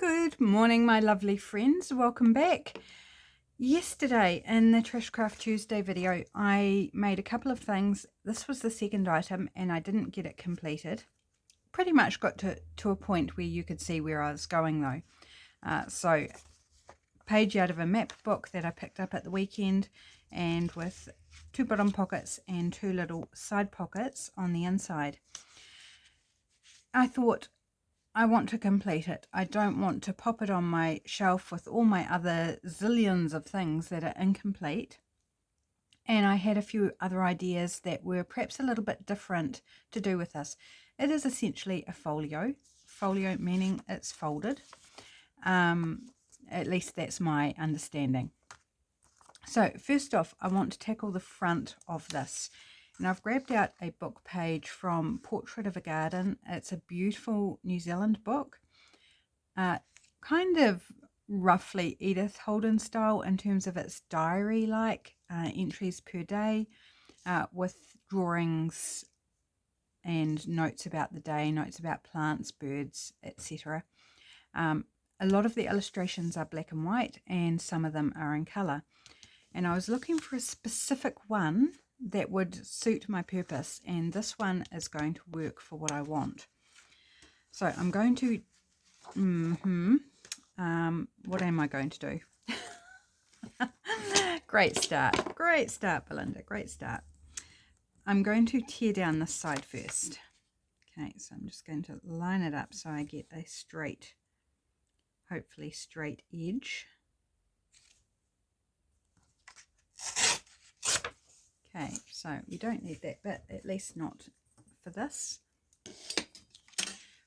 Good morning, my lovely friends. Welcome back. Yesterday in the Trashcraft Tuesday video, I made a couple of things. This was the second item and I didn't get it completed. Pretty much got to a point where you could see where I was going though. So page out of a map book that I picked up at the weekend, and with two bottom pockets and two little side pockets on the inside. I thought, I want to complete it. I don't want to pop it on my shelf with all my other zillions of things that are incomplete. And I had a few other ideas that were perhaps a little bit different to do with this. It is essentially a folio. Folio meaning it's folded. At least that's my understanding. So first off, I want to tackle the front of this. And I've grabbed out a book page from Portrait of a Garden. It's a beautiful New Zealand book. Kind of roughly Edith Holden style in terms of its diary-like entries per day, with drawings and notes about the day, notes about plants, birds, etc. A lot of the illustrations are black and white and some of them are in colour. And I was looking for a specific one that would suit my purpose, and this one is going to work for what I want. So I'm going to what am I going to do? Great start, Belinda, great start. I'm going to tear down this side first. Okay, so I'm just going to line it up so I get a straight, hopefully straight edge. Okay, so we don't need that bit, at least not for this.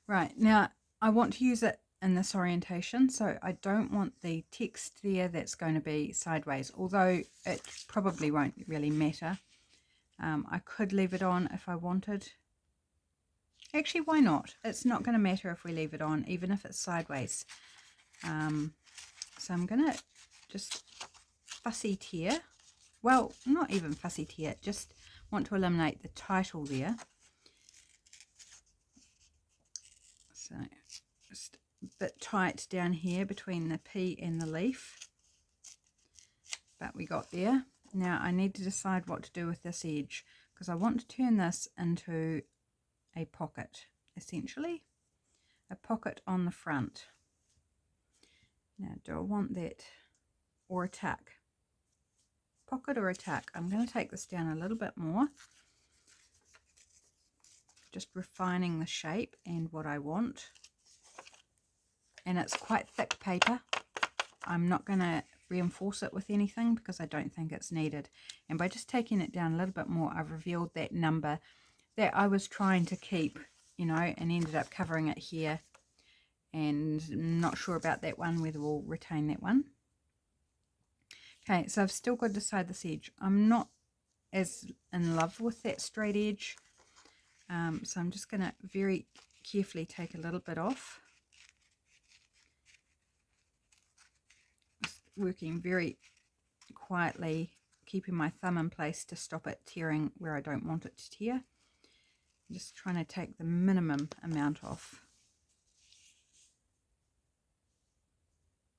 Right, now I want to use it in this orientation, so I don't want the text there that's going to be sideways, although it probably won't really matter. I could leave it on if I wanted. Actually, why not? It's not going to matter if we leave it on, even if it's sideways. So I'm going to just fussy tear. Well, not even fussy tear, just want to eliminate the title there. So just a bit tight down here between the P and the leaf. But we got there. Now I need to decide what to do with this edge, because I want to turn this into a pocket, essentially. A pocket on the front. Now, do I want that or a tuck? Pocket or a tuck? I'm going to take this down a little bit more, just refining the shape and what I want. And it's quite thick paper. I'm not going to reinforce it with anything because I don't think it's needed. And by just taking it down a little bit more, I've revealed that number that I was trying to keep, you know, and ended up covering it here. And I'm not sure about that one, whether we'll retain that one. Okay, so I've still got to decide this edge. I'm not as in love with that straight edge. So I'm just going to very carefully take a little bit off. Just working very quietly, keeping my thumb in place to stop it tearing where I don't want it to tear. I'm just trying to take the minimum amount off.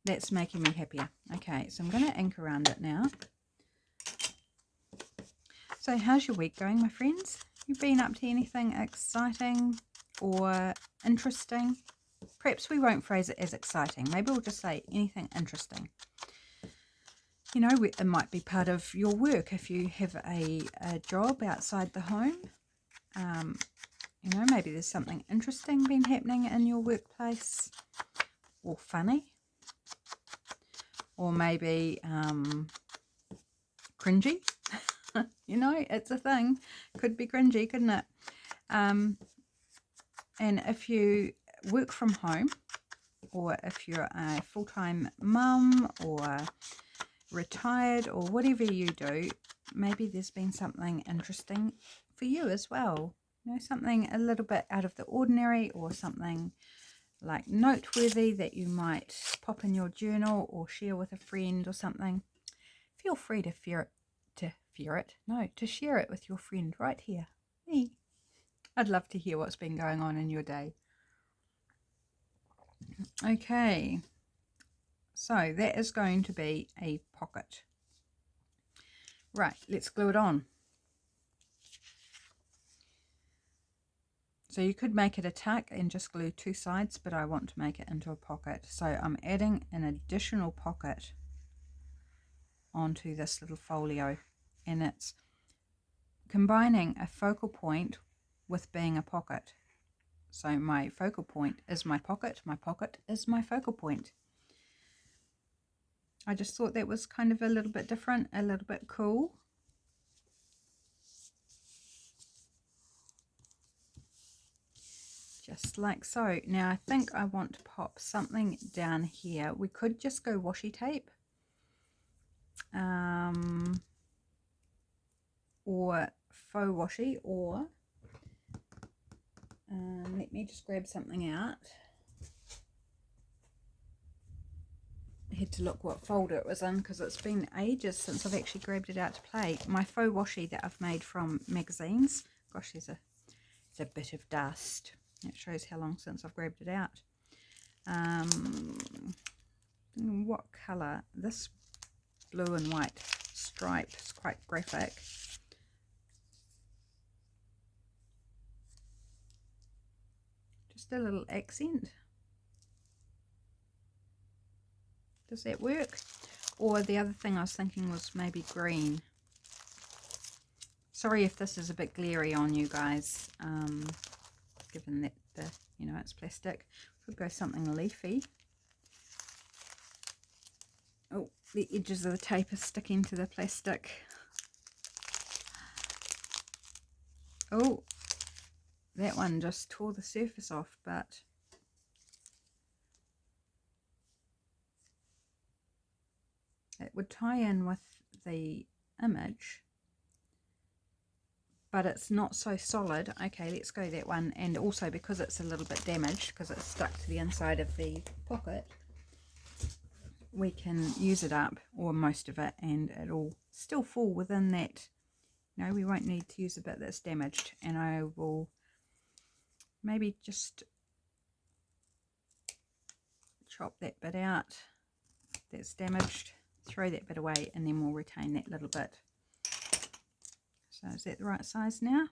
That's making me happier. Okay, so I'm going to ink around it now. So how's your week going, my friends? You've been up to anything exciting or interesting? Perhaps we won't phrase it as exciting. Maybe we'll just say anything interesting. You know, it might be part of your work if you have a job outside the home. You know, maybe there's something interesting been happening in your workplace, or funny. Or maybe cringy. You know, it's a thing. Could be cringy, couldn't it? And if you work from home, or if you're a full-time mum or retired or whatever you do, maybe there's been something interesting for you as well. You know, something a little bit out of the ordinary, or something like noteworthy that you might pop in your journal or share with a friend or something. Feel free to share it with your friend right here, me. I'd love to hear what's been going on in your day. Okay, so that is going to be a pocket. Right, let's glue it on. So you could make it a tuck and just glue two sides, but I want to make it into a pocket. So I'm adding an additional pocket onto this little folio, and it's combining a focal point with being a pocket. So my focal point is my pocket is my focal point. I just thought that was kind of a little bit different, a little bit cool. Just like so. Now I think I want to pop something down here. We could just go washi tape. Or faux washi, or let me just grab something out. I had to look what folder it was in because it's been ages since I've actually grabbed it out to play. My faux washi that I've made from magazines. Gosh, there's a bit of dust. It shows how long since I've grabbed it out. What colour? This blue and white stripe is quite graphic. Just a little accent. Does that work? Or the other thing I was thinking was maybe green. Sorry if this is a bit glary on you guys, given that it's plastic. Could go something leafy. Oh, the edges of the tape are sticking to the plastic. Oh, that one just tore the surface off, but it would tie in with the image, but it's not so solid. Okay, let's go that one. And also because it's a little bit damaged, because it's stuck to the inside of the pocket, we can use it up, or most of it, and it'll still fall within that. No, we won't need to use a bit that's damaged, and I will maybe just chop that bit out that's damaged, throw that bit away, and then we'll retain that little bit. So is that the right size now?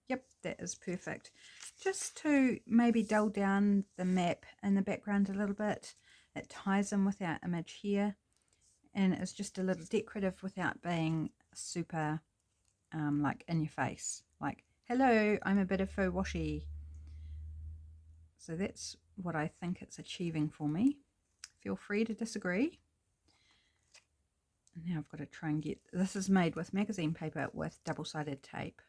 Yep, that is perfect. Just to maybe dull down the map in the background a little bit. It ties in with our image here, and it's just a little decorative without being super like in your face, like, hello, I'm a bit of faux washi. So that's what I think it's achieving for me. Feel free to disagree. Now I've got to try and get, this is made with magazine paper with double-sided tape.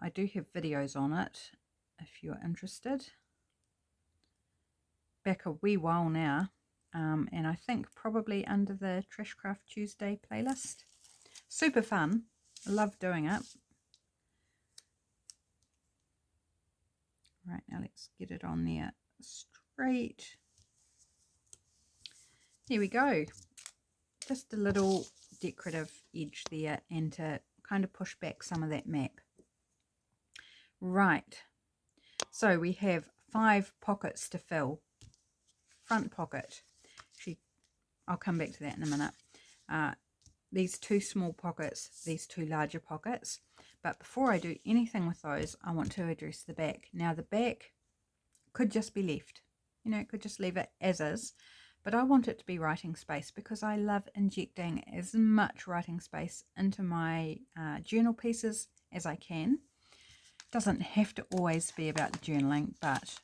I do have videos on it if you're interested. Back a wee while now, and I think probably under the Trash Craft Tuesday playlist. Super fun. I love doing it. Right, now let's get it on there straight. Here we go. Just a little decorative edge there, and to kind of push back some of that map. Right, so we have 5 pockets to fill. Front pocket. Actually, I'll come back to that in a minute. These 2 small pockets, these 2 larger pockets. But before I do anything with those, I want to address the back. Now the back could just be left. Could just leave it as is. But I want it to be writing space because I love injecting as much writing space into my journal pieces as I can. Doesn't have to always be about the journaling, but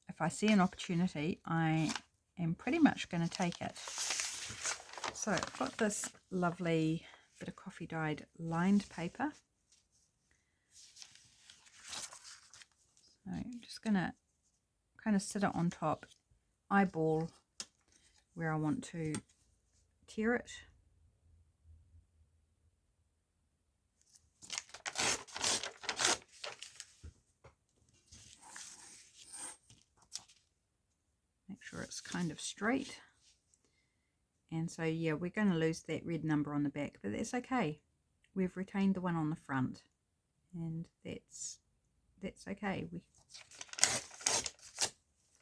if I see an opportunity, I am pretty much going to take it. So I've got this lovely bit of coffee dyed lined paper. So I'm just going to kind of sit it on top, eyeball where I want to tear it. Make sure it's kind of straight. And so yeah, we're going to lose that red number on the back, but that's okay. We've retained the one on the front, and that's okay.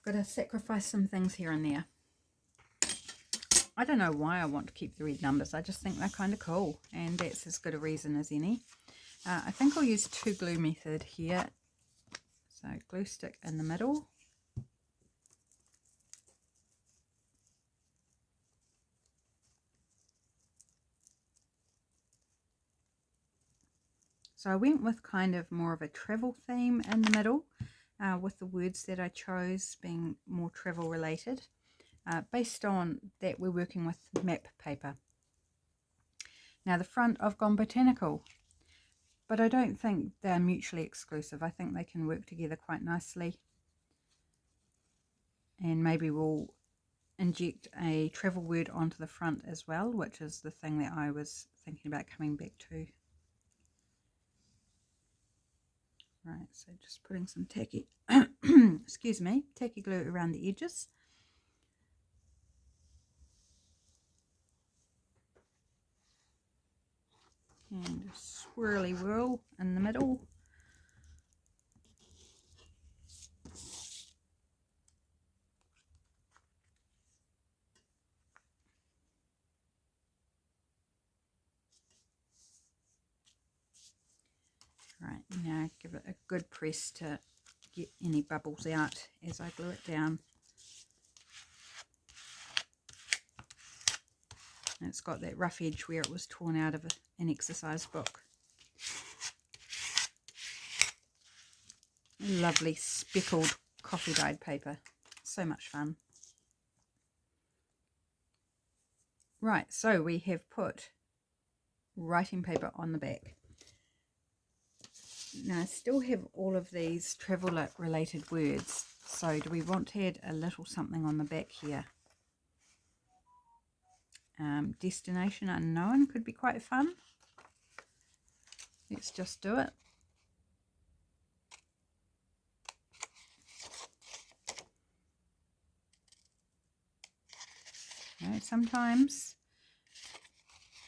Got to sacrifice some things here and there. I don't know why I want to keep the red numbers. I just think they're kind of cool, and that's as good a reason as any. I think I'll use 2 glue method here. So glue stick in the middle. So I went with kind of more of a travel theme in the middle, with the words that I chose being more travel related, based on that we're working with map paper. Now the front I've gone botanical, but I don't think they're mutually exclusive. I think they can work together quite nicely. And maybe we'll inject a travel word onto the front as well, which is the thing that I was thinking about coming back to. Right, so just putting some tacky, excuse me, tacky glue around the edges. And a swirly whirl in the middle. Right, now give it a good press to get any bubbles out as I glue it down. And it's got that rough edge where it was torn out of an exercise book. Lovely speckled coffee dyed paper. So much fun. Right, so we have put writing paper on the back. Now I still have all of these travel related words, so do we want to add a little something on the back here? Destination unknown could be quite fun. Let's just do it. You know, sometimes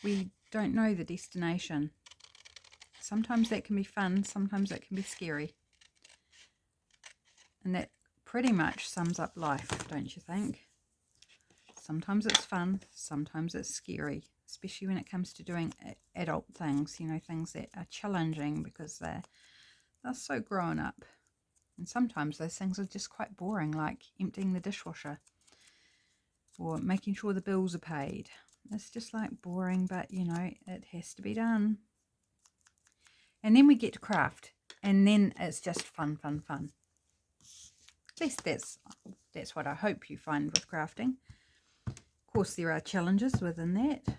we don't know the destination. Sometimes that can be fun, sometimes that can be scary. And that pretty much sums up life, don't you think? Sometimes it's fun, sometimes it's scary, especially when it comes to doing adult things, you know, things that are challenging because they're so grown up. And sometimes those things are just quite boring, like emptying the dishwasher or making sure the bills are paid. It's just like boring, but you know, it has to be done. And then we get to craft, and then it's just fun, fun, fun. At least that's what I hope you find with crafting. Of course, there are challenges within that.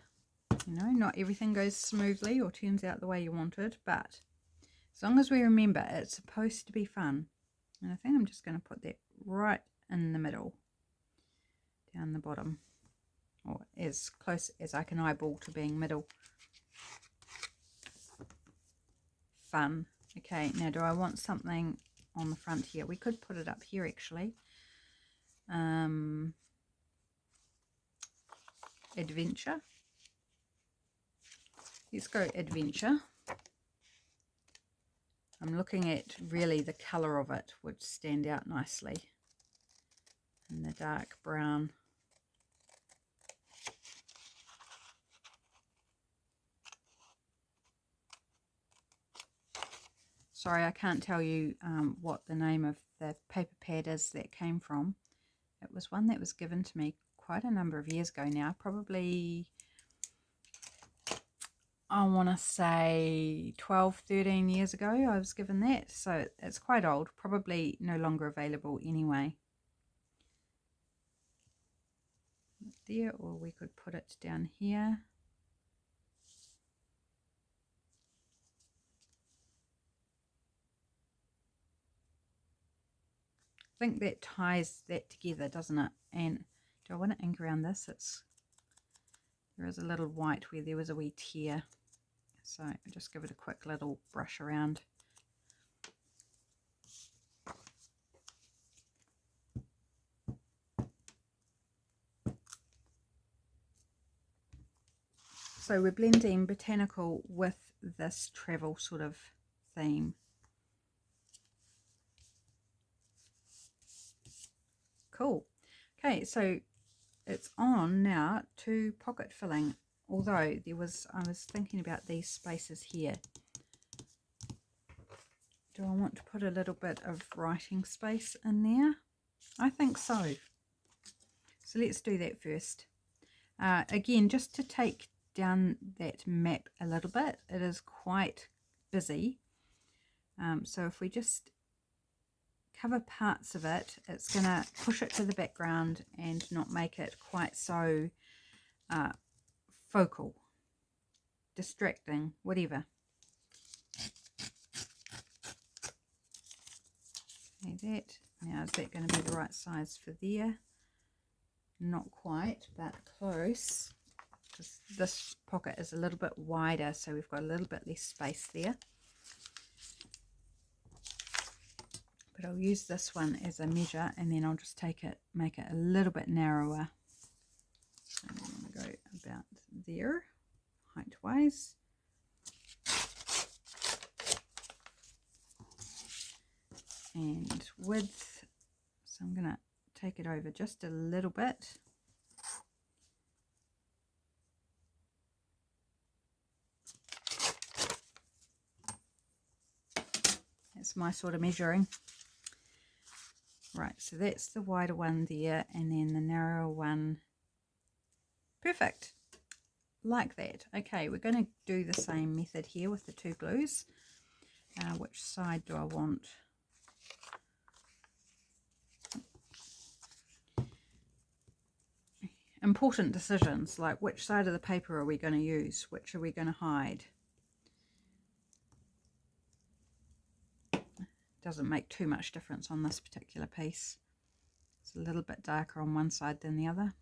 You know, not everything goes smoothly or turns out the way you wanted, but as long as we remember it's supposed to be fun. And I think I'm just going to put that right in the middle, down the bottom, or as close as I can eyeball to being middle. Fun. Okay, now do I want something on the front here? We could put it up here actually. Adventure. Let's go adventure. I'm looking at really the colour of it would stand out nicely in the dark brown. Sorry, I can't tell you what the name of the paper pad is that came from. It was one that was given to me quite a number of years ago now, probably, I want to say 12, 13 years ago I was given that. So it's quite old, probably no longer available anyway. There, or we could put it down here. I think that ties that together, doesn't it? And do I want to ink around this? There is a little white where there was a wee tear, so I'll just give it a quick little brush around. So we're blending botanical with this travel sort of theme. cool. Okay, so it's on now to pocket filling, although I was thinking about these spaces here. Do I want to put a little bit of writing space in there? I think so. So let's do that first. Again, just to take down that map a little bit, it is quite busy. So if we just cover parts of it, it's going to push it to the background and not make it quite so focal, distracting, whatever. Okay, that. Now, is that going to be the right size for there? Not quite, but close. Because this pocket is a little bit wider, so we've got a little bit less space there. But I'll use this one as a measure, and then I'll just take it, make it a little bit narrower. So I'm going to go about there, height-wise. And width, so I'm going to take it over just a little bit. That's my sort of measuring. Right, so that's the wider one there, and then the narrower one. Perfect. Like that. Okay, we're going to do the same method here with the two glues. Which side do I want? Important decisions, like which side of the paper are we going to use? Which are we going to hide? Doesn't make too much difference on this particular piece. It's a little bit darker on one side than the other.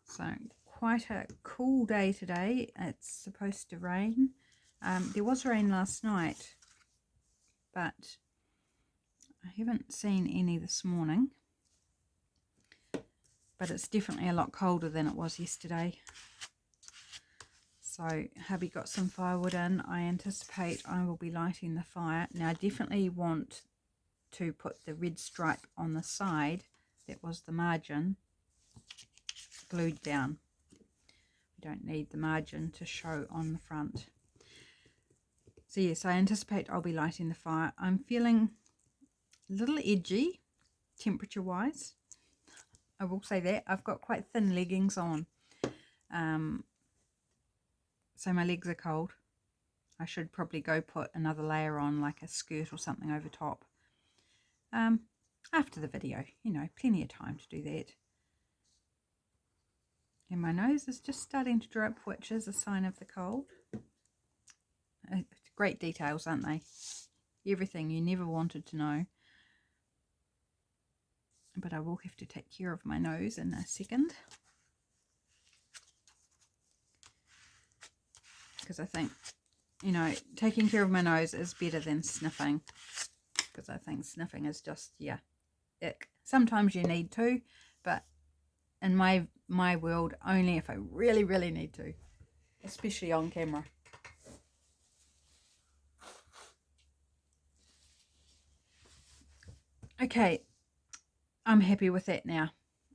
So quite a cool day today. It's supposed to rain. There was rain last night, but I haven't seen any this morning. But it's definitely a lot colder than it was yesterday. So hubby got some firewood in. I anticipate I will be lighting the fire. Now I definitely want to put the red stripe on the side, that was the margin, glued down. We don't need the margin to show on the front. So yes, I anticipate I'll be lighting the fire. I'm feeling a little edgy temperature wise. I will say that. I've got quite thin leggings on. So my legs are cold. I should probably go put another layer on, like a skirt or something over top. After the video, you know, plenty of time to do that. And my nose is just starting to drip, which is a sign of the cold. Great details, aren't they? Everything you never wanted to know. But I will have to take care of my nose in a second. Because I think, you know, taking care of my nose is better than sniffing. Because I think sniffing is just, yeah, ick. Sometimes you need to, but in my world, only if I really, really need to. Especially on camera. Okay, I'm happy with that now.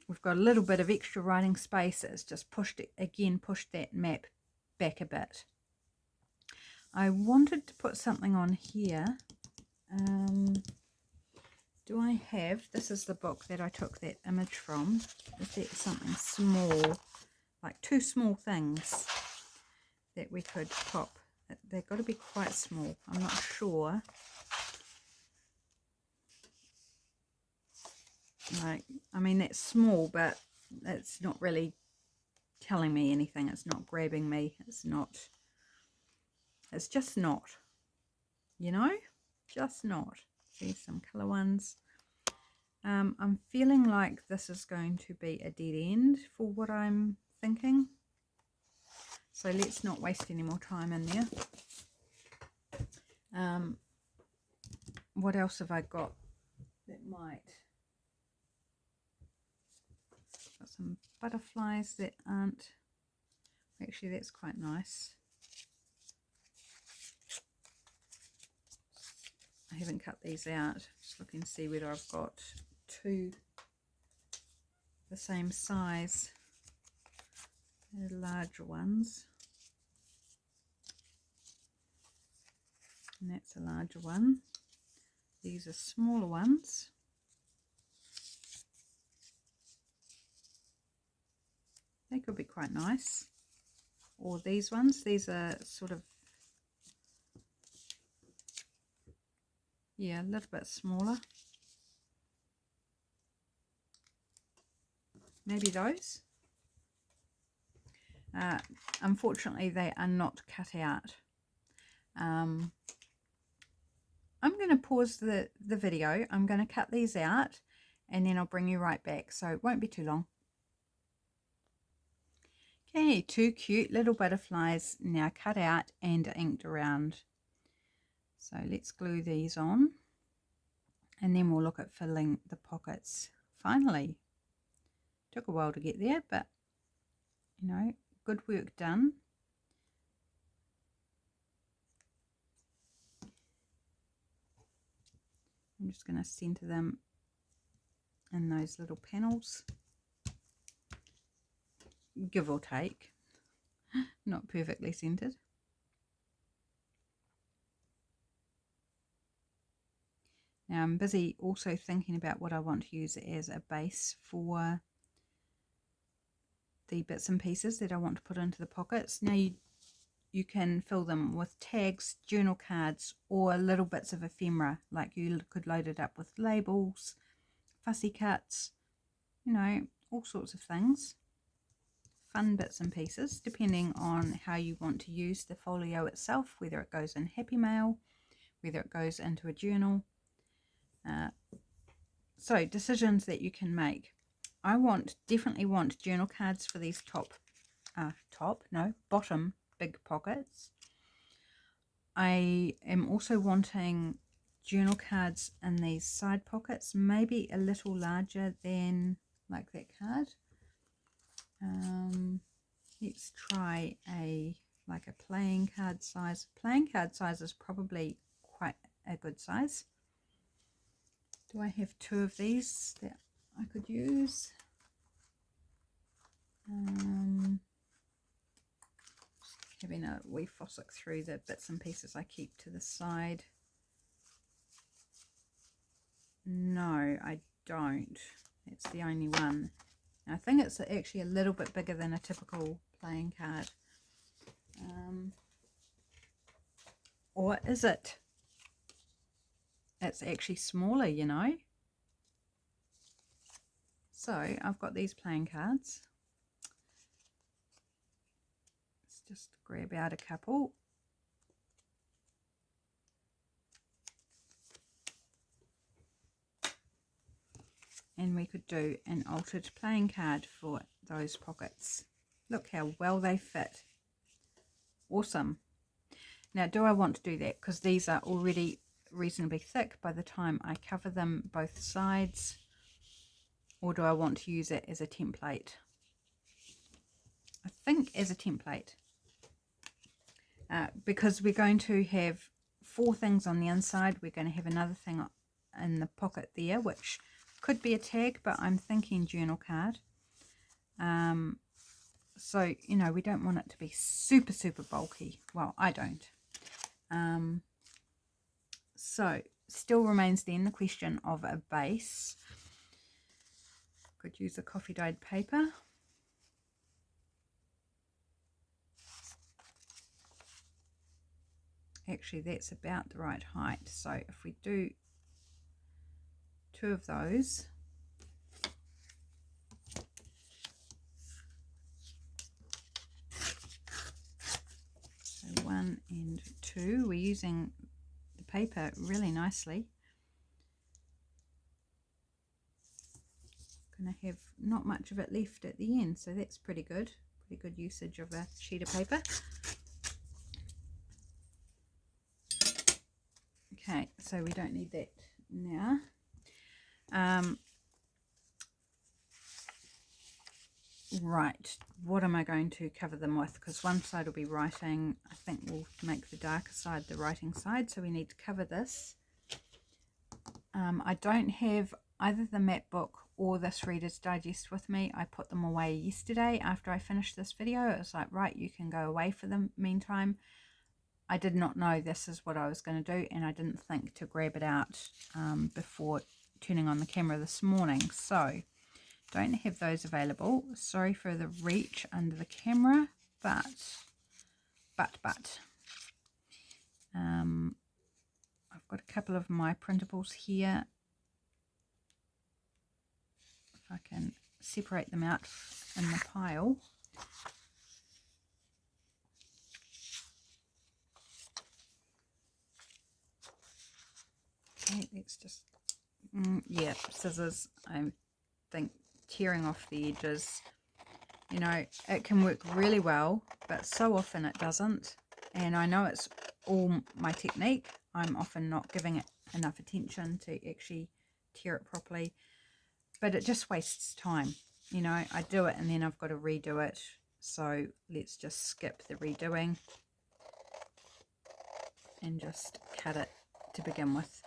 We've got a little bit of extra writing space. It's just pushed that map back a bit. I wanted to put something on here. Do I have, this is the book that I took that image from. Is that something small, like two small things that we could pop? They've got to be quite small. I'm not sure. Like, I mean, that's small, but it's not really telling me anything. It's not grabbing me. It's just not, you know, just not. See some colour ones. I'm feeling like this is going to be a dead end for what I'm thinking. So let's not waste any more time in there. What else have I got that might... Got some butterflies that aren't... Actually, that's quite nice. haven't cut these out. Just looking to see whether I've got two the same size. They're larger ones. And that's a larger one. These are smaller ones. They could be quite nice. Or these ones, these are sort of, yeah, a little bit smaller. Maybe those. Unfortunately, they are not cut out. I'm going to pause the video. I'm going to cut these out and then I'll bring you right back. So it won't be too long. Okay, two cute little butterflies now cut out and inked around. So let's glue these on and then we'll look at filling the pockets. Finally, took a while to get there, but you know, good work done. I'm just going to center them in those little panels, give or take, not perfectly centered. Now I'm busy also thinking about what I want to use as a base for the bits and pieces that I want to put into the pockets. Now you can fill them with tags, journal cards, or little bits of ephemera, like you could load it up with labels, fussy cuts, you know, all sorts of things. Fun bits and pieces, depending on how you want to use the folio itself, whether it goes in Happy Mail, whether it goes into a journal. So decisions that you can make. I definitely want journal cards for these bottom big pockets. I am also wanting journal cards in these side pockets, maybe a little larger than like that card. Let's try like a playing card size. Playing card size is probably quite a good size. Do I have two of these that I could use? Just having a wee fossick through the bits and pieces I keep to the side. No, I don't. It's the only one. I think it's actually a little bit bigger than a typical playing card. Or is it? It's actually smaller, you know. So I've got these playing cards. Let's just grab out a couple. And we could do an altered playing card for those pockets. Look how well they fit. Awesome. Now, do I want to do that? Because these are already reasonably thick by the time I cover them both sides. Or do I want to use it as a template? I think as a template. Because we're going to have 4 things on the inside. We're going to have another thing in the pocket there, which could be a tag, but I'm thinking journal card. So, you know, we don't want it to be super, super bulky. Well, I don't. So, still remains then the question of a base. Could use a coffee dyed paper. Actually, that's about the right height. So, if we do 2 of those. So 1 and 2. We're using the paper really nicely. Going to have not much of it left at the end, so that's pretty good. Pretty good usage of a sheet of paper. Okay, so we don't need that now. Right, what am I going to cover them with? Because one side will be writing. I think we'll make the darker side the writing side, so we need to cover this I don't have either the map book or this Reader's Digest with me. I put them away yesterday after I finished this video. It was like, right, you can go away for the meantime. I did not know this is what I was going to do, and I didn't think to grab it out before turning on the camera this morning. So don't have those available. Sorry for the reach under the camera, but I've got a couple of my printables here. If I can separate them out in the pile. Okay, let's just, yeah, scissors. I think tearing off the edges, you know, it can work really well, but so often it doesn't. And I know it's all my technique. I'm often not giving it enough attention to actually tear it properly, but it just wastes time. You know, I do it and then I've got to redo it. So let's just skip the redoing and just cut it to begin with.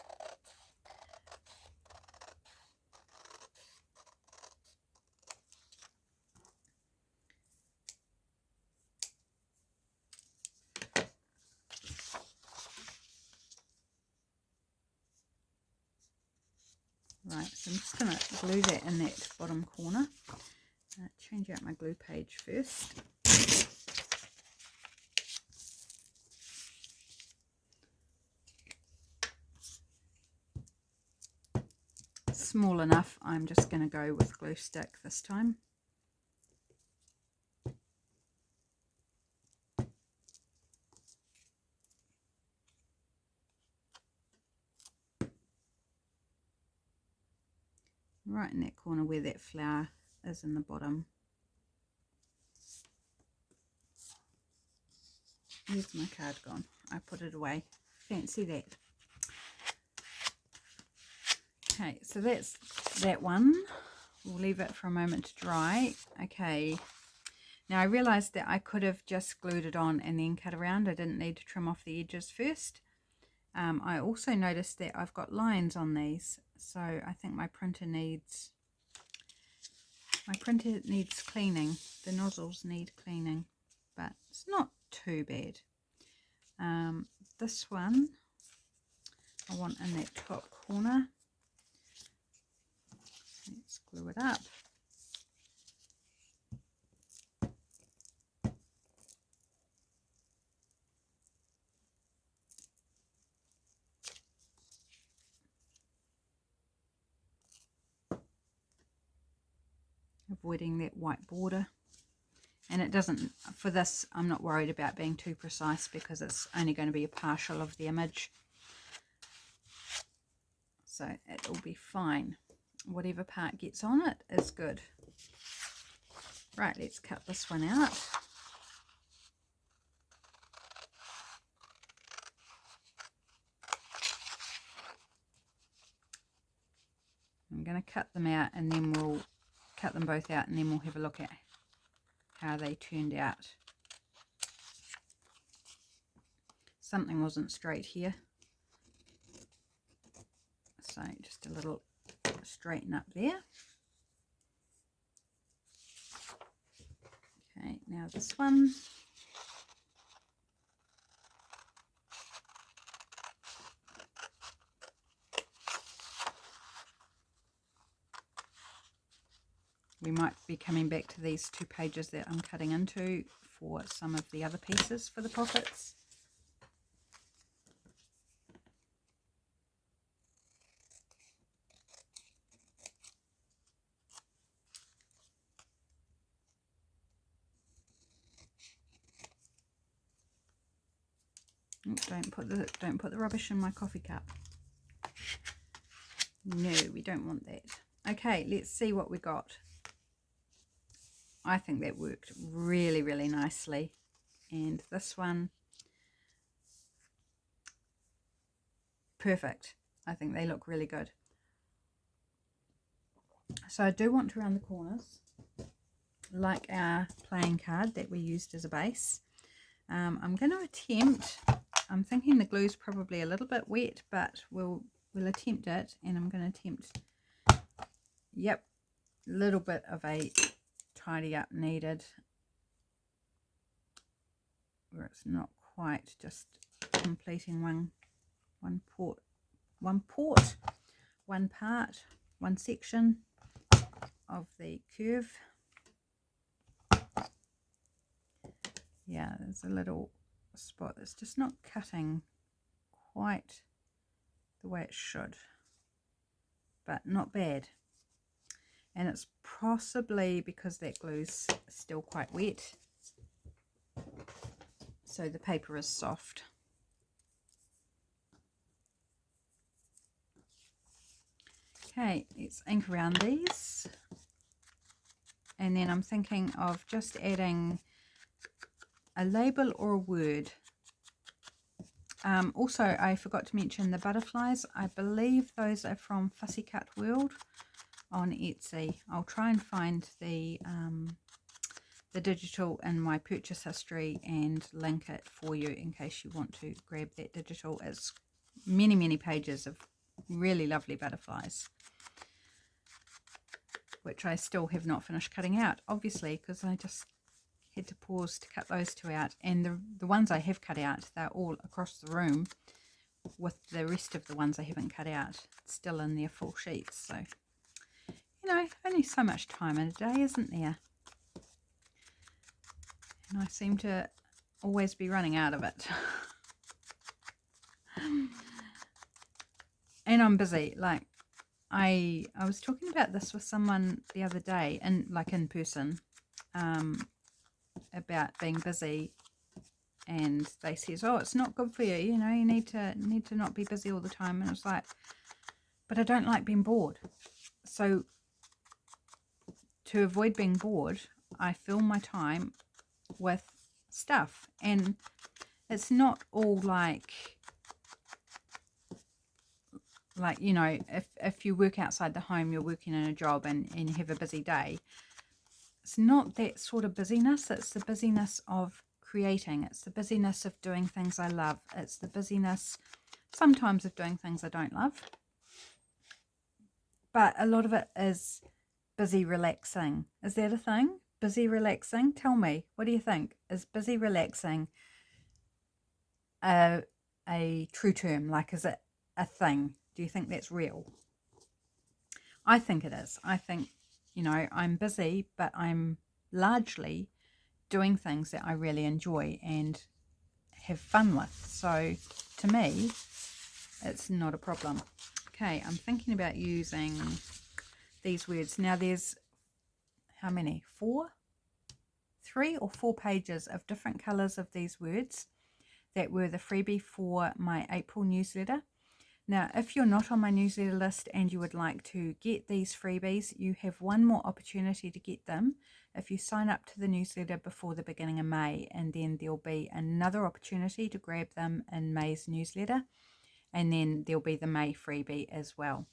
Right, so I'm just going to glue that in that bottom corner. Change out my glue page first. Small enough, I'm just going to go with glue stick this time. Right in that corner where that flower is in the bottom. Where's my card gone? I put it away. Fancy that. Okay, so that's that one. We'll leave it for a moment to dry. Okay, now I realized that I could have just glued it on and then cut around. I didn't need to trim off the edges first. I also noticed that I've got lines on these, so I think my printer needs cleaning. The nozzles need cleaning, but it's not too bad. This one I want in that top corner. Let's glue it up. Avoiding that white border. And it doesn't, for this, I'm not worried about being too precise because it's only going to be a partial of the image. So it'll be fine. Whatever part gets on it is good. Right, let's cut this one out. I'm going to cut them out and then we'll cut them both out and then we'll have a look at how they turned out. Something wasn't straight here, so just a little straighten up there. Okay, now this one. We might be coming back to these 2 pages that I'm cutting into for some of the other pieces for the pockets. Don't put the rubbish in my coffee cup. No, we don't want that. Okay, let's see what we got. I think that worked really, really nicely. And this one, perfect. I think they look really good. So I do want to round the corners like our playing card that we used as a base. I'm going to attempt, I'm thinking the glue's probably a little bit wet, but we'll we'll attempt it, and I'm going to attempt, yep, a little bit of a tidy up needed where it's not quite just completing one part, one section of the curve. Yeah, there's a little spot that's just not cutting quite the way it should, but not bad. And it's possibly because that glue's still quite wet, so the paper is soft. Okay, let's ink around these, and then I'm thinking of just adding a label or a word. Also, I forgot to mention the butterflies. I believe those are from Fussy Cut World on Etsy. I'll try and find the digital in my purchase history and link it for you in case you want to grab that digital. It's many pages of really lovely butterflies, which I still have not finished cutting out, obviously, because I just had to pause to cut those two out. And the ones I have cut out, they're all across the room with the rest of the ones I haven't cut out still in their full sheets. So, you know, only so much time in a day, isn't there? And I seem to always be running out of it. And I'm busy. Like, I was talking about this with someone the other day, and like in person, about being busy, and they says, oh, it's not good for you, you know, you need to not be busy all the time. And I was like, but I don't like being bored. So to avoid being bored, I fill my time with stuff. And it's not all like, you know, if you work outside the home, you're working in a job and you have a busy day. It's not that sort of busyness. It's the busyness of creating. It's the busyness of doing things I love. It's the busyness sometimes of doing things I don't love. But a lot of it is busy relaxing. Is that a thing? Busy relaxing? Tell me, what do you think? Is busy relaxing a true term? Like, is it a thing? Do you think that's real? I think it is. I think, you know, I'm busy, but I'm largely doing things that I really enjoy and have fun with. So to me, it's not a problem. Okay, I'm thinking about using these words. Now there's, how many? 3 or 4 pages of different colors of these words that were the freebie for my April newsletter. Now, if you're not on my newsletter list and you would like to get these freebies, you have one more opportunity to get them if you sign up to the newsletter before the beginning of May, and then there'll be another opportunity to grab them in May's newsletter, and then there'll be the May freebie as well.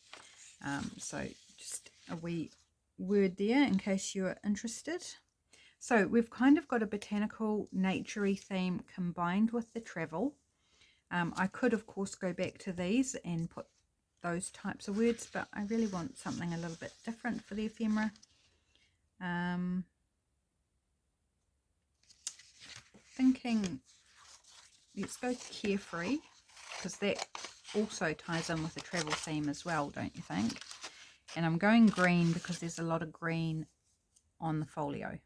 So just a wee word there in case you're interested. So we've kind of got a botanical, naturey theme combined with the travel. I could, of course, go back to these and put those types of words, but I really want something a little bit different for the ephemera. Thinking, let's go carefree, because that also ties in with the travel theme as well, don't you think? And I'm going green because there's a lot of green on the folio.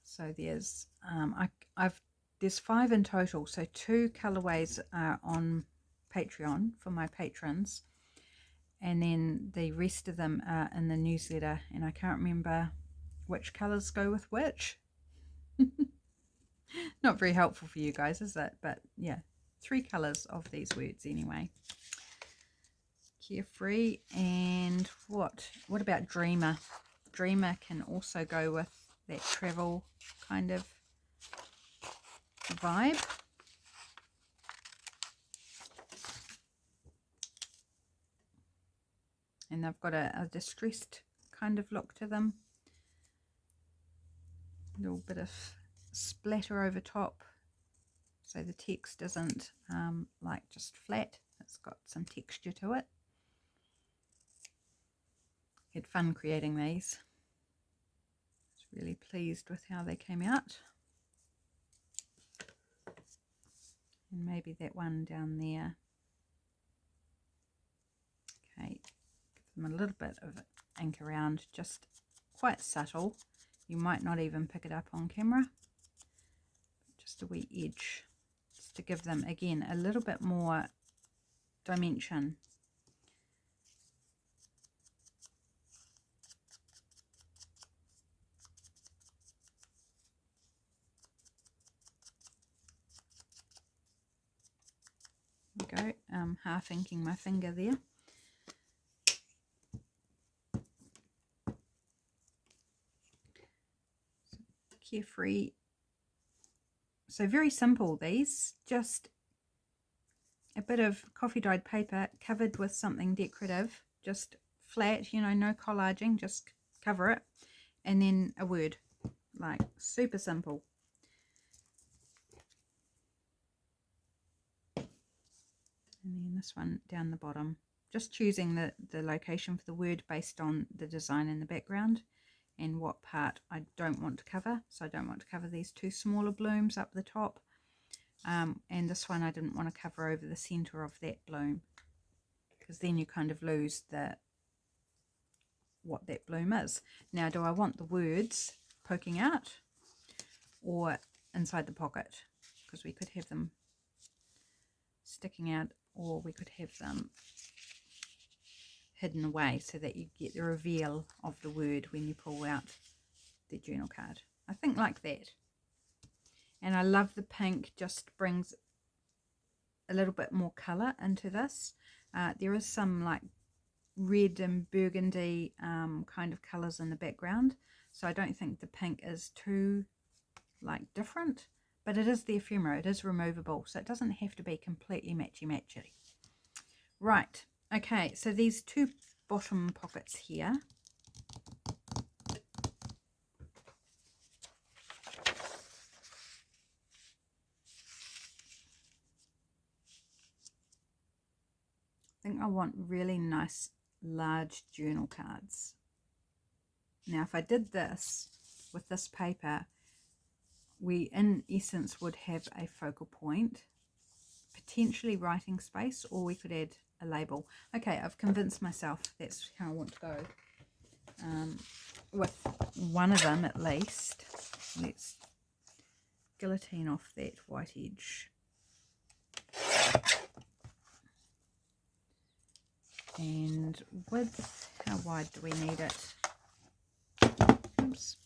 So there's, there's 5 in total, so 2 colorways are on Patreon for my patrons, and then the rest of them are in the newsletter, and I can't remember which colors go with which. Not very helpful for you guys, is it? But yeah, 3 colors of these words anyway. Carefree, and what about dreamer? Dreamer can also go with that travel kind of vibe. And they've got a distressed kind of look to them. A little bit of splatter over top, so the text isn't like just flat. It's got some texture to it. Had fun creating these. I was really pleased with how they came out. And maybe that one down there. Okay, give them a little bit of ink around, just quite subtle. You might not even pick it up on camera. Just a wee edge, just to give them, again, a little bit more dimension. There we go, half inking my finger there. Carefree. So very simple, these, just a bit of coffee dyed paper covered with something decorative, just flat, you know, no collaging, just cover it, and then a word, like super simple. And then this one down the bottom, just choosing the location for the word based on the design in the background and what part I don't want to cover. So I don't want to cover these two smaller blooms up the top, and this one I didn't want to cover over the center of that bloom, because then you kind of lose what that bloom is. Now, do I want the words poking out or inside the pocket? Because we could have them sticking out, or we could have them hidden away so that you get the reveal of the word when you pull out the journal card. I think like that. And I love the pink, just brings a little bit more colour into this. There is some like red and burgundy kind of colours in the background, so I don't think the pink is too like different, but it is the ephemera, it is removable, so it doesn't have to be completely matchy-matchy. Right, okay, so these two bottom pockets here, I think I want really nice large journal cards. Now if I did this with this paper, we in essence would have a focal point, potentially writing space, or we could add a label. Okay, I've convinced myself that's how I want to go, with one of them at least. Let's guillotine off that white edge. And width, how wide do we need it? Oops.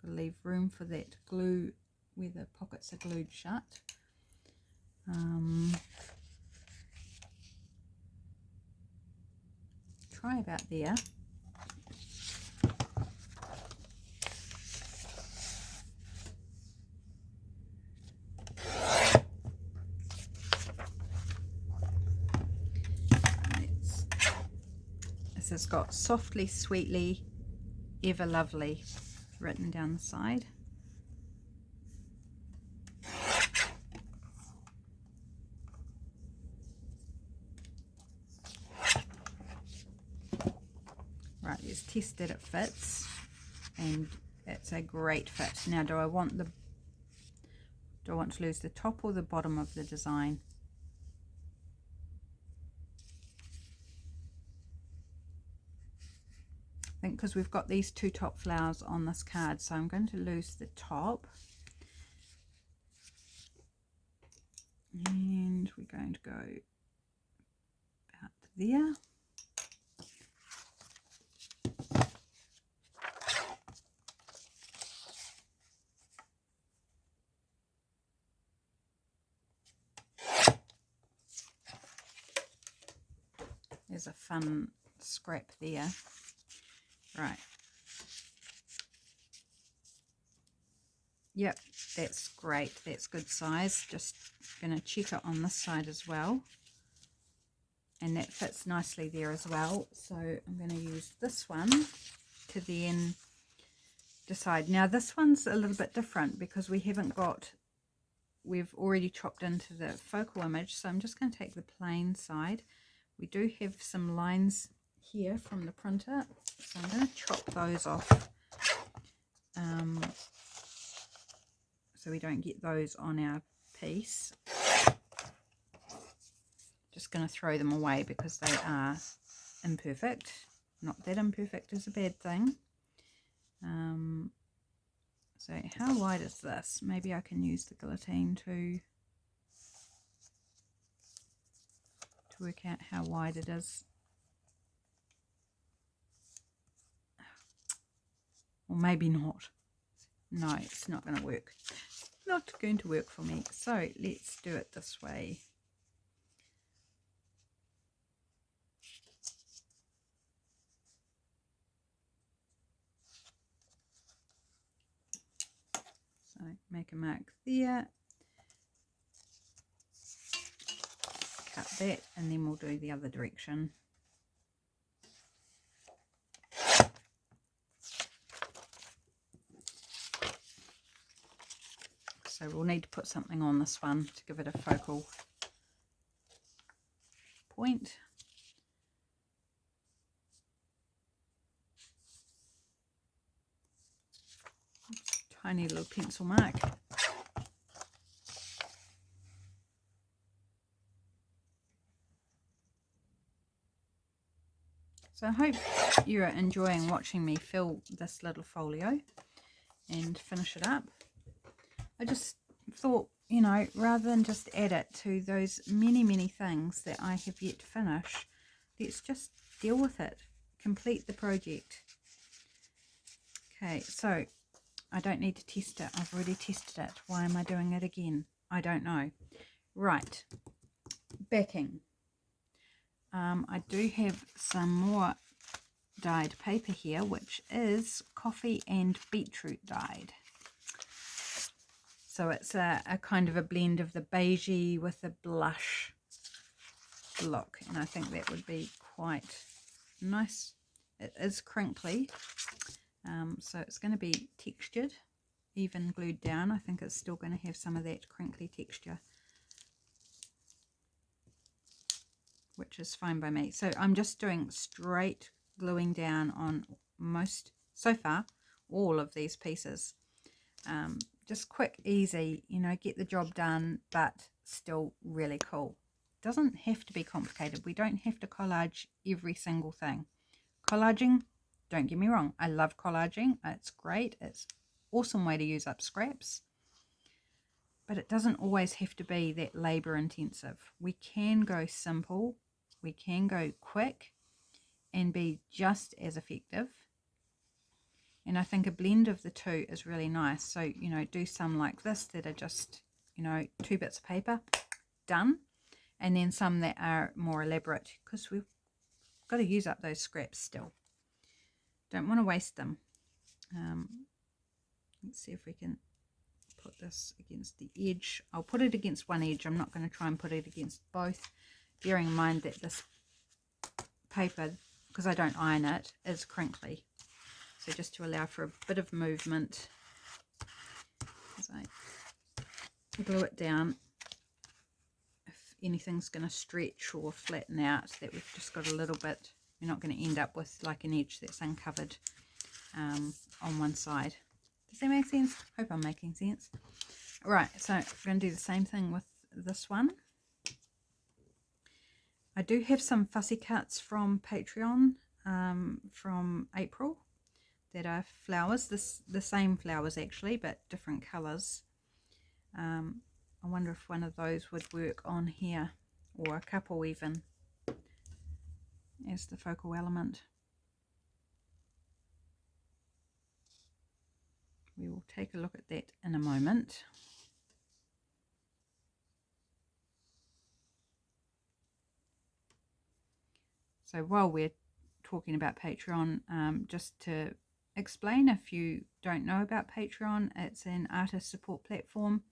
Gotta leave room for that glue where the pockets are glued shut. Try about there. This has got softly, sweetly, ever lovely written down the side. Right, let's test that it fits, and it's a great fit. Now, do I want to lose the top or the bottom of the design? I think because we've got these two top flowers on this card, so I'm going to lose the top. And we're going to go about there. There's a fun scrap there. Right. Yep, that's great. That's good size. Just going to check it on this side as well. And that fits nicely there as well. So I'm going to use this one to then decide. Now this one's a little bit different because we've already chopped into the focal image, so I'm just going to take the plain side. We do have some lines here from the printer, so I'm going to chop those off so we don't get those on our piece. Just going to throw them away because they are imperfect. Not that imperfect is a bad thing. So how wide is this? Maybe I can use the guillotine to work out how wide it is. Or maybe not. No, it's not going to work. Not going to work for me. So let's do it this way. So make a mark there. Cut that, and then we'll do the other direction. So we'll need to put something on this one to give it a focal point. Tiny little pencil mark. So I hope you're enjoying watching me fill this little folio and finish it up. I just thought, you know, rather than just add it to those many things that I have yet to finish, let's just deal with it, complete the project. Okay, so I don't need to test it. I've already tested it. Why am I doing it again? I don't know. Right, backing. I do have some more dyed paper here, which is coffee and beetroot dyed. So it's a kind of a blend of the beigey with a blush look, and I think that would be quite nice. It is crinkly, so it's going to be textured, even glued down. I think it's still going to have some of that crinkly texture, which is fine by me. So I'm just doing straight gluing down on most, so far, all of these pieces. Just quick, easy, you know, get the job done, but still really cool. Doesn't have to be complicated. We don't have to collage every single thing. Collaging, don't get me wrong, I love collaging. It's great. It's an awesome way to use up scraps. But it doesn't always have to be that labor intensive. We can go simple, we can go quick and be just as effective. And I think a blend of the two is really nice. So, you know, do some like this that are just, you know, 2 bits of paper, done. And then some that are more elaborate, because we've got to use up those scraps still. Don't want to waste them. Let's see if we can put this against the edge. I'll put it against one edge. I'm not going to try and put it against both. Bearing in mind that this paper, because I don't iron it, is crinkly. So just to allow for a bit of movement as I glue it down. If anything's going to stretch or flatten out, that we've just got a little bit, you're not going to end up with like an edge that's uncovered on one side. Does that make sense? Hope I'm making sense. Right, so I'm going to do the same thing with this one. I do have some fussy cuts from Patreon from April that are flowers, the same flowers actually, but different colours. I wonder if one of those would work on here, or a couple even, as the focal element. We will take a look at that in a moment. So while we're talking about Patreon, just to explain, if you don't know about Patreon, it's an artist support platform,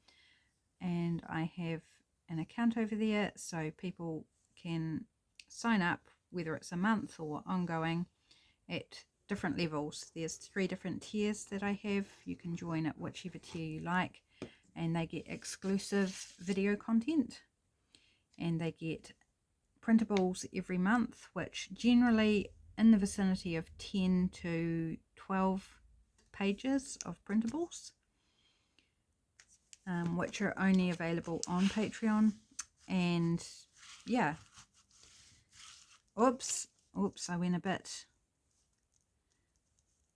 and I have an account over there, so people can sign up, whether it's a month or ongoing, at different levels. There's 3 different tiers that I have. You can join at whichever tier you like, and they get exclusive video content, and they get printables every month, which generally in the vicinity of 10 to 12 pages of printables, which are only available on Patreon. And yeah, oops, I went a bit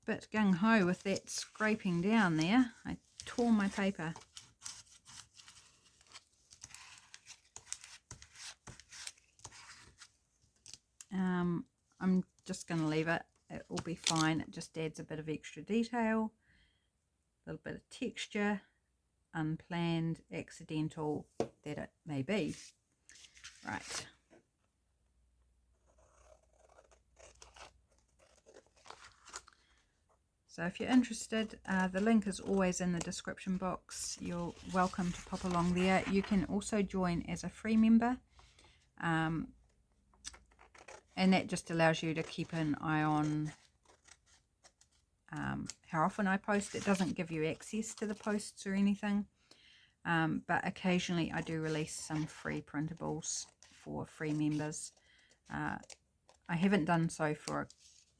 gung-ho with that scraping down there. I tore my paper. I'm just going to leave it. It will be fine. It just adds a bit of extra detail, a little bit of texture, unplanned, accidental that it may be. Right. So if you're interested, the link is always in the description box. You're welcome to pop along there. You can also join as a free member. And that just allows you to keep an eye on how often I post. It doesn't give you access to the posts or anything, but occasionally I do release some free printables for free members. I haven't done so for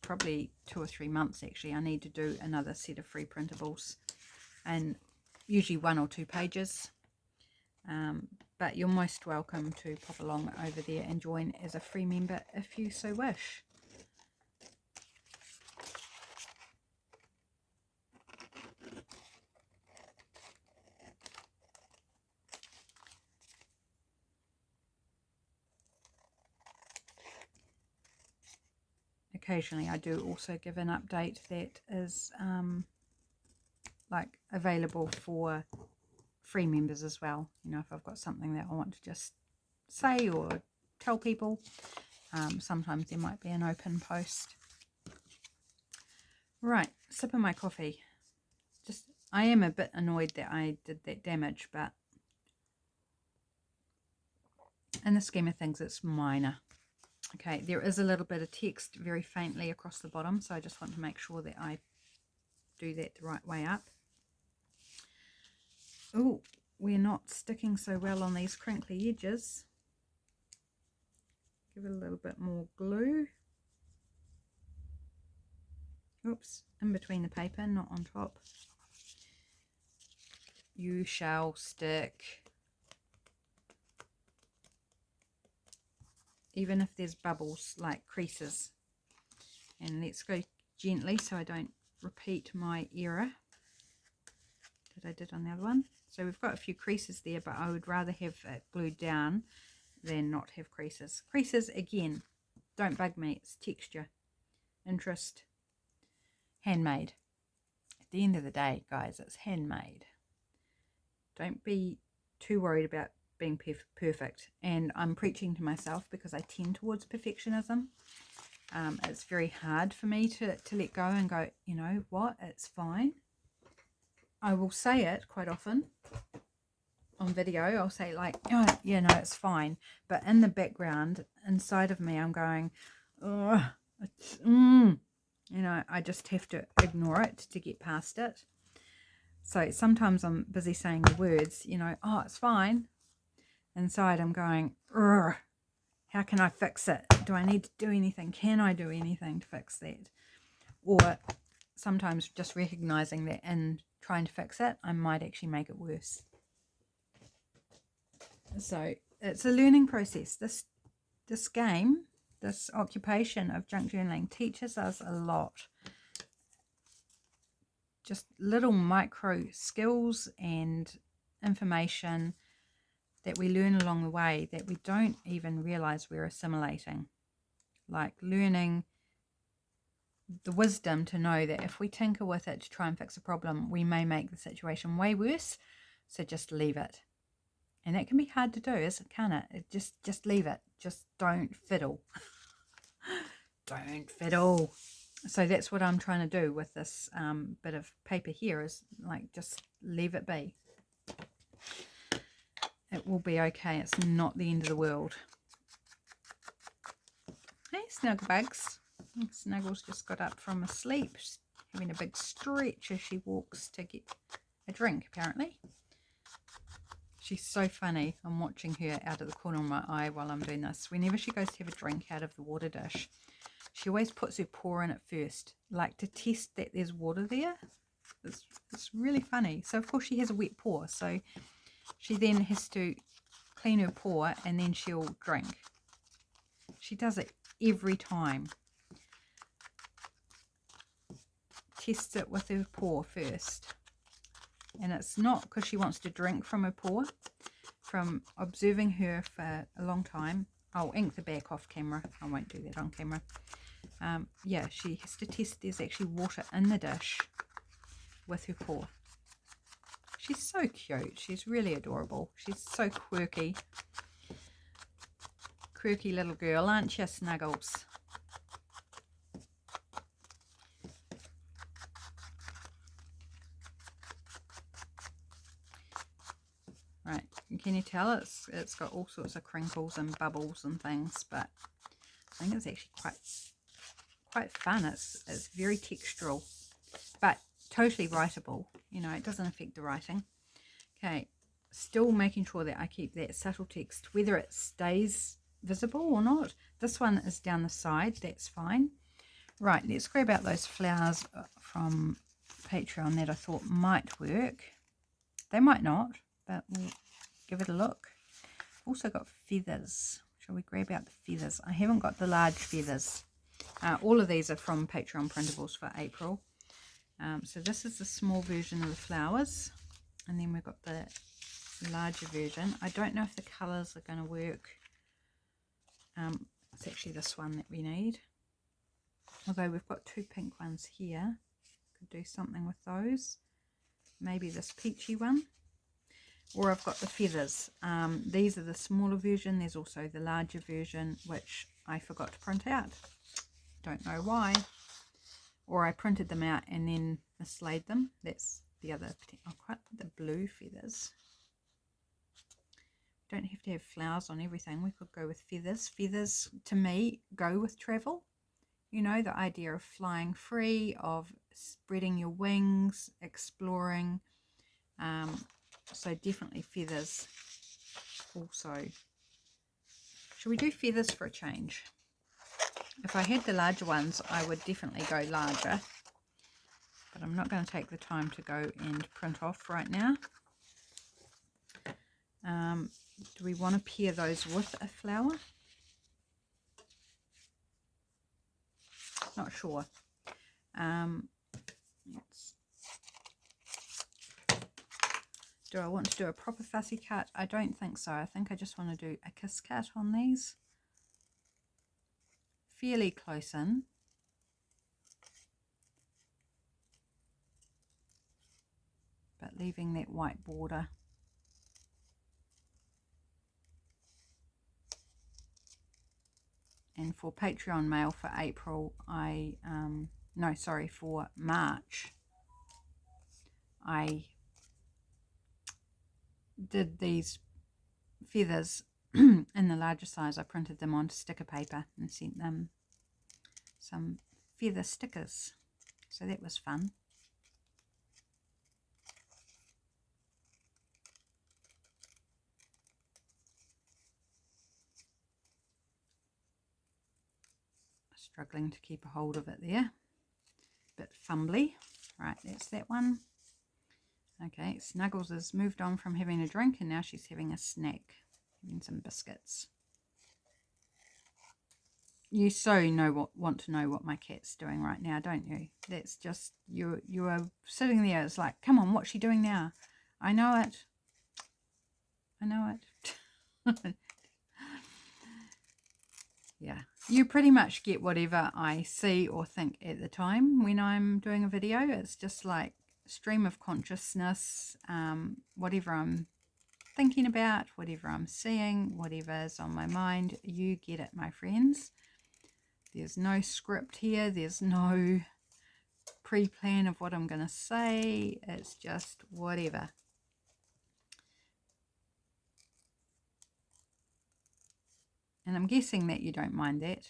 probably 2 or 3 months actually. I need to do another set of free printables, and usually 1 or 2 pages. But you're most welcome to pop along over there and join as a free member if you so wish. Occasionally I do also give an update that is like available for free members as well. You know, if I've got something that I want to just say or tell people, sometimes there might be an open post. Right, sipping my coffee. Just, I am a bit annoyed that I did that damage, but in the scheme of things it's minor. Okay, there is a little bit of text very faintly across the bottom, so I just want to make sure that I do that the right way up. Oh, we're not sticking so well on these crinkly edges. Give it a little bit more glue. Oops, in between the paper, not on top. You shall stick. Even if there's bubbles, like creases. And let's go gently so I don't repeat my error that I did on the other one. So we've got a few creases there, but I would rather have it glued down than not have creases. Creases, again, don't bug me. It's texture, interest, handmade. At the end of the day, guys, it's handmade. Don't be too worried about being perfect. And I'm preaching to myself because I tend towards perfectionism. It's very hard for me to let go and go, you know what, it's fine. I will say it quite often on video. I'll say like, oh, yeah, no, it's fine. But in the background, inside of me, I'm going, oh, it's, you know, I just have to ignore it to get past it. So sometimes I'm busy saying the words, you know, oh, it's fine. Inside I'm going, how can I fix it? Do I need to do anything? Can I do anything to fix that? Or sometimes just recognizing that in trying to fix it, I might actually make it worse. So it's a learning process. This game, this occupation of junk journaling teaches us a lot. Just little micro skills and information that we learn along the way that we don't even realize we're assimilating. Like learning the wisdom to know that if we tinker with it to try and fix a problem, we may make the situation way worse. So just leave it. And that can be hard to do, can't it? Just leave it. Just don't fiddle. Don't fiddle. So that's what I'm trying to do with this bit of paper here, is like just leave it be. It will be okay. It's not the end of the world. Hey, Snugglebugs. Snuggles just got up from a sleep. She's having a big stretch as she walks to get a drink, apparently. She's so funny. I'm watching her out of the corner of my eye while I'm doing this. Whenever she goes to have a drink out of the water dish, she always puts her paw in it first, like to test that there's water there. It's really funny. So, of course, she has a wet paw, so she then has to clean her paw and then she'll drink. She does it every time. Tests it with her paw first. And it's not because she wants to drink from her paw. From observing her for a long time. I'll ink the back off camera. I won't do that on camera. Yeah, she has to test there's actually water in the dish with her paw. She's so cute. She's really adorable. She's so quirky. Quirky little girl, aren't you, Snuggles? Right, can you tell it's got all sorts of crinkles and bubbles and things, but I think it's actually quite fun. It's very textural, but totally writable. You know, it doesn't affect the writing. Okay, still making sure that I keep that subtle text, whether it stays visible or not. This one is down the side, that's fine. Right, let's grab out those flowers from Patreon that I thought might work. They might not, but we'll give it a look. Also got feathers. Shall we grab out the feathers? I haven't got the large feathers. All of these are from Patreon printables for April. So this is the small version of the flowers. And then we've got the larger version. I don't know if the colours are going to work. It's actually this one that we need. Although we've got two pink ones here. Could do something with those. Maybe this peachy one. Or I've got the feathers. These are the smaller version. There's also the larger version, which I forgot to print out. Don't know why. Or I printed them out and then mislaid them. That's the other. I quite like the blue feathers. Don't have to have flowers on everything. We could go with feathers. Feathers, to me, go with travel. You know, the idea of flying free, of spreading your wings, exploring. So definitely feathers also. Should we do feathers for a change? If I had the larger ones, I would definitely go larger. But I'm not going to take the time to go and print off right now. Do we want to pair those with a flower? Not sure. Do I want to do a proper fussy cut? I don't think so. I think I just want to do a kiss cut on these. Fairly close in. But leaving that white border. And for Patreon mail for April, for March, I did these feathers in the larger size. I printed them on sticker paper and sent them some feather stickers. So that was fun. Struggling to keep a hold of it there. Bit fumbly. Right, that's that one. Okay, Snuggles has moved on from having a drink and now she's having a snack, having some biscuits. You want to know what my cat's doing right now, don't you? That's just, you are sitting there, it's like, come on, what's she doing now? I know it. I know it. Yeah, you pretty much get whatever I see or think at the time when I'm doing a video. It's just like stream of consciousness, whatever I'm thinking about, whatever I'm seeing, whatever's on my mind, you get it, my friends. There's no script here. There's no pre-plan of what I'm going to say. It's just whatever. And I'm guessing that you don't mind that.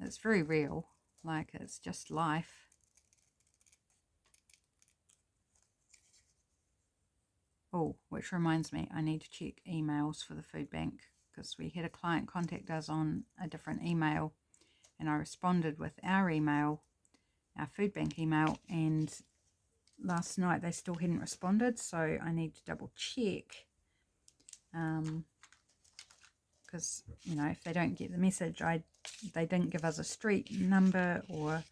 It's very real, like it's just life. Oh, which reminds me, I need to check emails for the food bank, because we had a client contact us on a different email, and I responded with our email, our food bank email, and last night they still hadn't responded, so I need to double check, because you know, if they don't get the message, they didn't give us a street number, or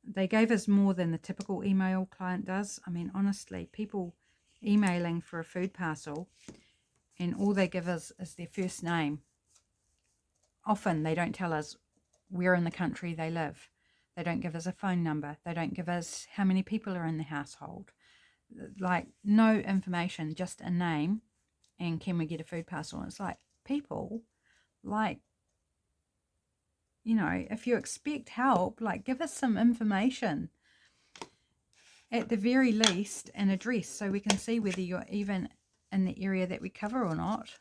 they gave us more than the typical email client does. I mean, honestly, people emailing for a food parcel and all they give us is their first name. Often they don't tell us where in the country they live. They don't give us a phone number. They don't give us how many people are in the household. Like, no information, just a name and can we get a food parcel. And it's like, people, like, you know, if you expect help, like, give us some information. At the very least, an address, so we can see whether you're even in the area that we cover or not.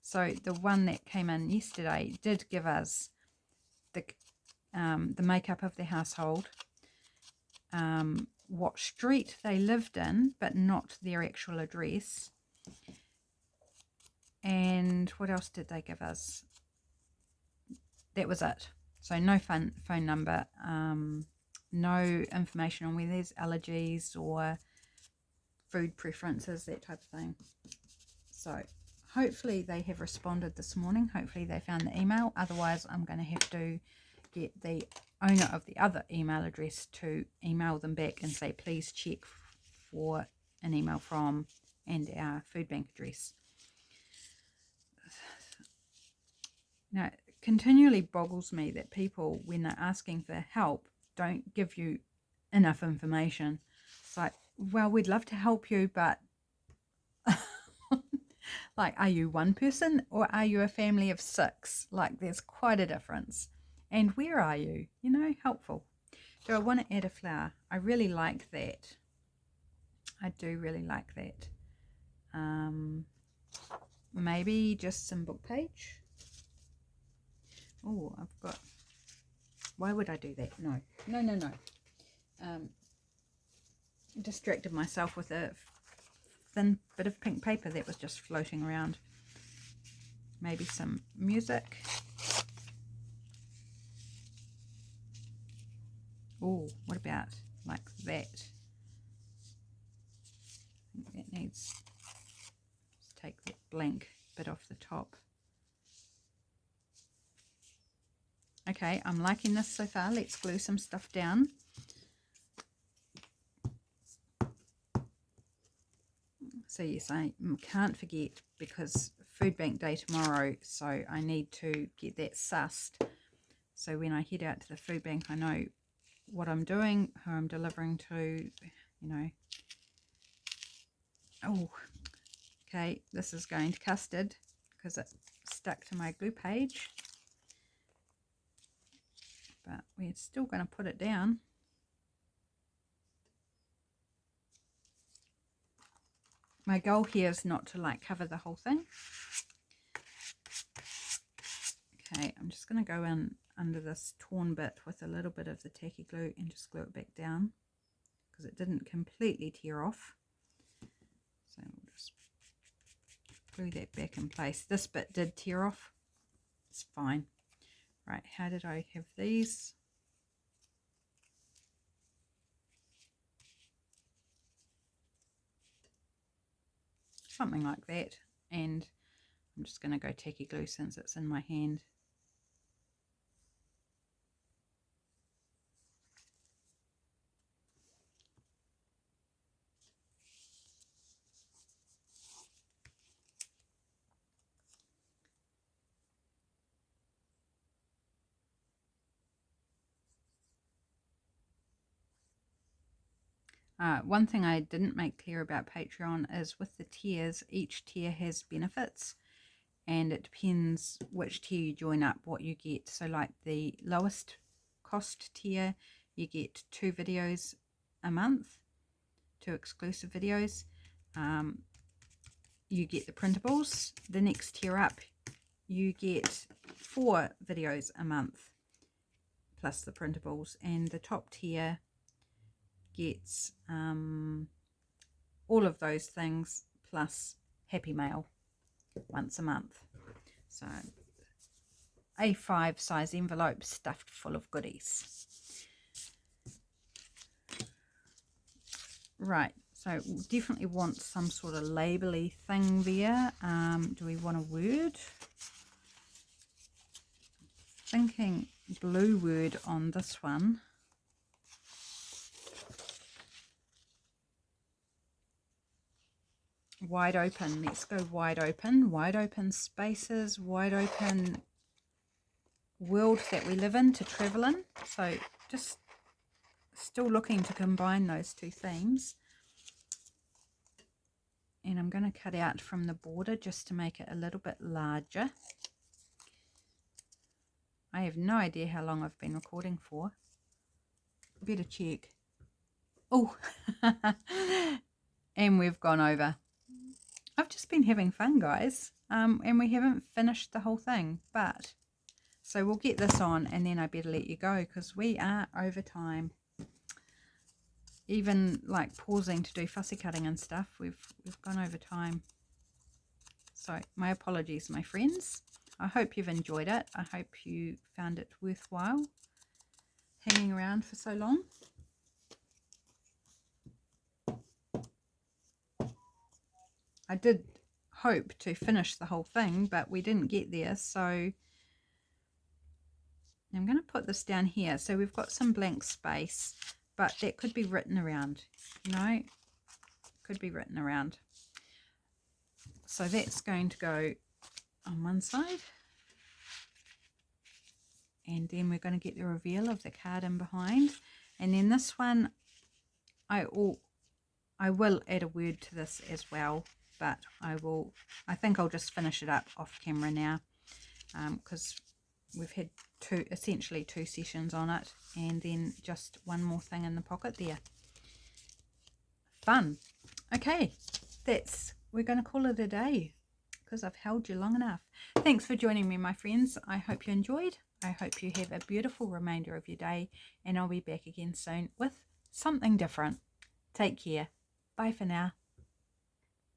So the one that came in yesterday did give us the makeup of the household, what street they lived in, but not their actual address. And what else did they give us? That was it. So no phone number, no information on whether there's allergies or food preferences, that type of thing. So hopefully they have responded this morning. Hopefully they found the email. Otherwise, I'm going to have to get the owner of the other email address to email them back and say, please check for an email from and our food bank address. Now, it continually boggles me that people, when they're asking for help, don't give you enough information. It's like, well, we'd love to help you, but like, are you one person or are you a family of 6? Like, there's quite a difference. And where are you? You know, helpful. Do I want to add a flower? I really like that. I do really like that. Maybe just some book page. Oh, I've got... Why would I do that? No. Distracted myself with a thin bit of pink paper that was just floating around. Maybe some music. Oh, what about like that? I think that needs... Let's take that blank bit off the top. Okay, I'm liking this so far. Let's glue some stuff down. So yes, I can't forget, because food bank day tomorrow, so I need to get that sussed. So when I head out to the food bank, I know what I'm doing, who I'm delivering to, you know. Oh, okay, this is going to custard because it's stuck to my glue page. But we're still going to put it down. My goal here is not to like cover the whole thing. Okay, I'm just going to go in under this torn bit with a little bit of the tacky glue and just glue it back down, because it didn't completely tear off. So we'll just glue that back in place. This bit did tear off. It's fine. Right, how did I have these? Something like that. And I'm just going to go tacky glue since it's in my hand. One thing I didn't make clear about Patreon is with the tiers, each tier has benefits, and it depends which tier you join up, what you get. So like the lowest cost tier, you get 2 videos a month, 2 exclusive videos. You get the printables. The next tier up, you get 4 videos a month plus the printables, and the top tier gets all of those things plus Happy Mail once a month. So A5 size envelope stuffed full of goodies. Right, so we'll definitely want some sort of label-y thing there. Do we want a word? Thinking blue word on this one. Wide open. Let's go wide open. Wide open spaces, wide open world that we live in to travel in. So just still looking to combine those two themes. And I'm going to cut out from the border just to make it a little bit larger. I have no idea how long I've been recording for. Better check. Oh, and we've gone over. I've just been having fun, guys, and we haven't finished the whole thing, but so we'll get this on and then I better let you go because we are over time. Even like pausing to do fussy cutting and stuff, we've gone over time. So my apologies, my friends. I hope you've enjoyed it. I hope you found it worthwhile hanging around for so long. I did hope to finish the whole thing, but we didn't get there, so I'm going to put this down here. So we've got some blank space, but that could be written around, you know, could be written around. So that's going to go on one side, and then we're going to get the reveal of the card in behind, and then this one I will add a word to this as well, but I think I'll just finish it up off camera now, because we've had essentially two sessions on it, and then just one more thing in the pocket there. Fun. Okay, we're going to call it a day because I've held you long enough. Thanks for joining me, my friends. I hope you enjoyed. I hope you have a beautiful remainder of your day, and I'll be back again soon with something different. Take care. Bye for now.